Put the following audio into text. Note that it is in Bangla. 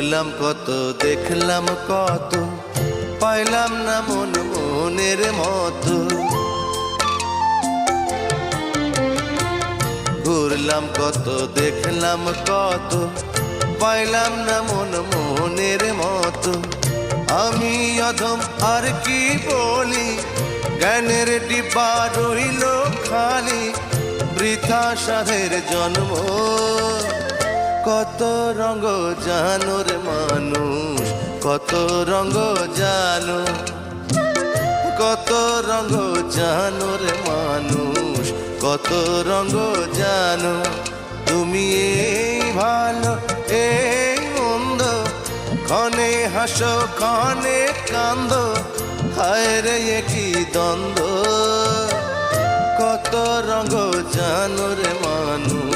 ঘুরলাম কত, দেখলাম কত, পাইলাম না মন মনের মতো। ঘুরলাম কত, দেখলাম কত, পাইলাম না মন মনের মতো। আমি অধম আর কি বলি, জ্ঞানের ডিব্বা রইল খালি, বৃথা সাধের জন্ম। কত রঙ জানো রে মানুষ, কত রঙ জানো, কত রঙ জানো রে মানুষ, কত রঙ জানো। তুমি এই ভালো এই মন্দ, ক্ষণে হাসো ক্ষণে কান্দো, হায় রে কি দ্বন্দ্ব। কত রঙ জানো রে মানুষ।